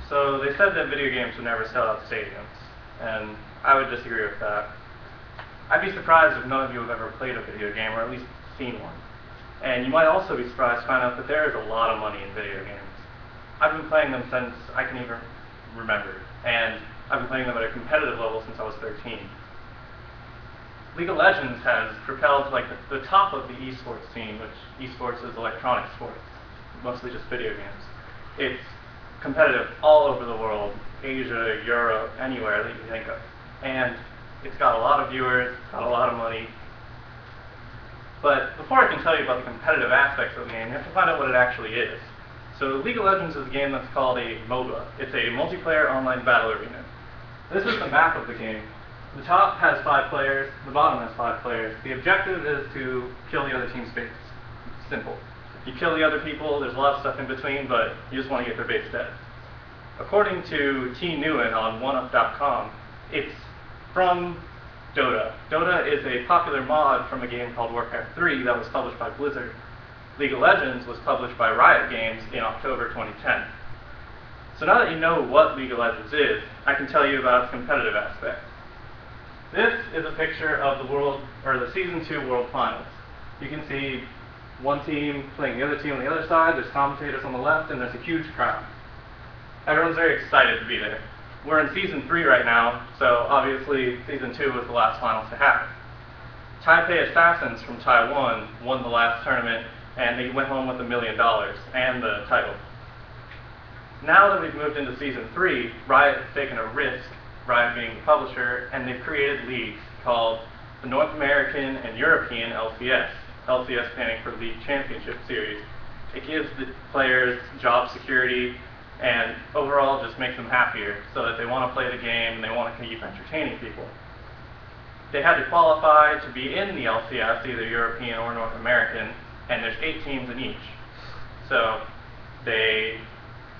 So they said that video games would never sell out stadiums, and I would disagree with that. I'd be surprised if none of you have ever played a video game, or at least seen one. And you might also be surprised to find out that there is a lot of money in video games. I've been playing them since I can even remember, and I've been playing them at a competitive level since I was 13. League of Legends has propelled to like the top of the esports scene, which esports is electronic sports, mostly just video games. It's competitive all over the world, Asia, Europe, anywhere that you think of. And it's got a lot of viewers, got a lot of money. But before I can tell you about the competitive aspects of the game, you have to find out what it actually is. So League of Legends is a game that's called a MOBA. It's a multiplayer online battle arena. This is the map of the game. The top has 5 players, the bottom has 5 players. The objective is to kill the other team's base. It's simple. You kill the other people, there's a lot of stuff in between, but you just want to get their base dead. According to T. Nguyen on oneup.com, it's from Dota. Dota is a popular mod from a game called Warcraft 3 that was published by Blizzard. League of Legends was published by Riot Games in October 2010. So now that you know what League of Legends is, I can tell you about its competitive aspect. This is a picture of the Season 2 World Finals. You can see one team playing the other team on the other side, there's commentators on the left, and there's a huge crowd. Everyone's very excited to be there. We're in Season 3 right now, so obviously Season 2 was the last finals to happen. Taipei Assassins from Taiwan won the last tournament, and they went home with $1 million and the title. Now that we've moved into Season 3, Riot has taken a risk, Riot being the publisher, and they've created leagues called the North American and European LCS. LCS standing for League Championship Series. It gives the players job security and overall just makes them happier so that they want to play the game and they want to keep entertaining people. They had to qualify to be in the LCS, either European or North American, and there's 8 teams in each. So they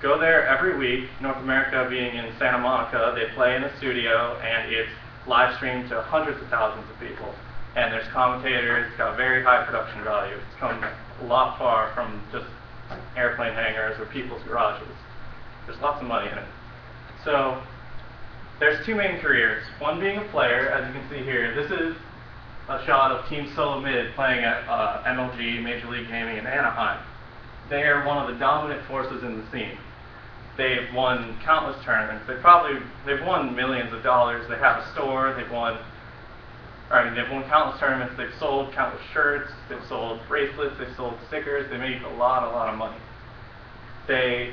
go there every week, North America being in Santa Monica, they play in a studio and it's live streamed to hundreds of thousands of people. And there's commentators, it's got very high production value. It's come a lot far from just airplane hangars or people's garages. There's lots of money in it. So there's 2 main careers. One being a player, as you can see here. This is a shot of Team Solo Mid playing at MLG, Major League Gaming in Anaheim. They are one of the dominant forces in the scene. They've won countless tournaments. They've won millions of dollars. They have a store. They've won countless tournaments. They've sold countless shirts. They've sold bracelets. They've sold stickers. They make a lot of money. They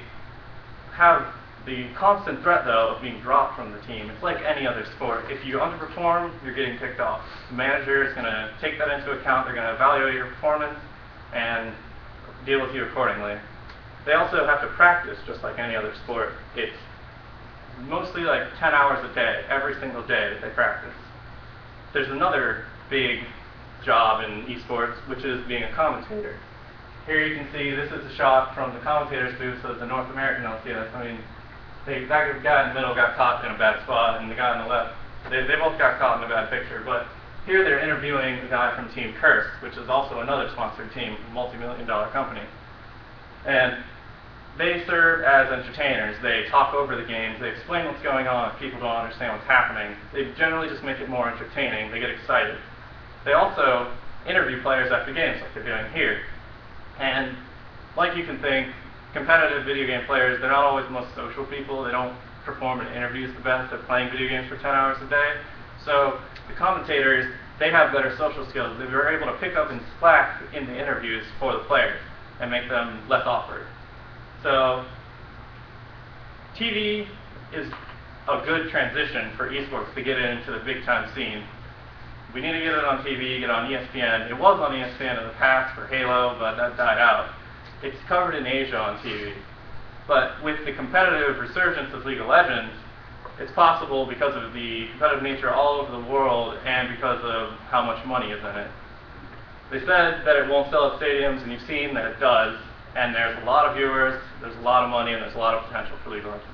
have the constant threat, though, of being dropped from the team. It's like any other sport. If you underperform, you're getting picked off. The manager is going to take that into account. They're going to evaluate your performance and deal with you accordingly. They also have to practice just like any other sport. It's mostly like 10 hours a day, every single day that they practice. There's another big job in esports, which is being a commentator. Here you can see this is a shot from the commentator's booth of the North American LCS. I mean, that guy in the middle got caught in a bad spot, and the guy on the left, they both got caught in a bad picture. But here they're interviewing the guy from Team Curse, which is also another sponsored team, a multi-million-dollar company. And they serve as entertainers. They talk over the games. They explain what's going on if people don't understand what's happening. They generally just make it more entertaining. They get excited. They also interview players after games like they're doing here. And like you can think, competitive video game players, they're not always the most social people. They don't perform in interviews the best. They're playing video games for 10 hours a day. So the commentators, they have better social skills. They were able to pick up and slack in the interviews for the players and make them less awkward. So TV is a good transition for esports to get into the big time scene. We need to get it on TV, get on ESPN. It was on ESPN in the past for Halo, but that died out. It's covered in Asia on TV. But with the competitive resurgence of League of Legends, it's possible because of the competitive nature all over the world and because of how much money is in it. They said that it won't sell at stadiums, and you've seen that it does. And there's a lot of viewers, there's a lot of money, and there's a lot of potential for League of Legends.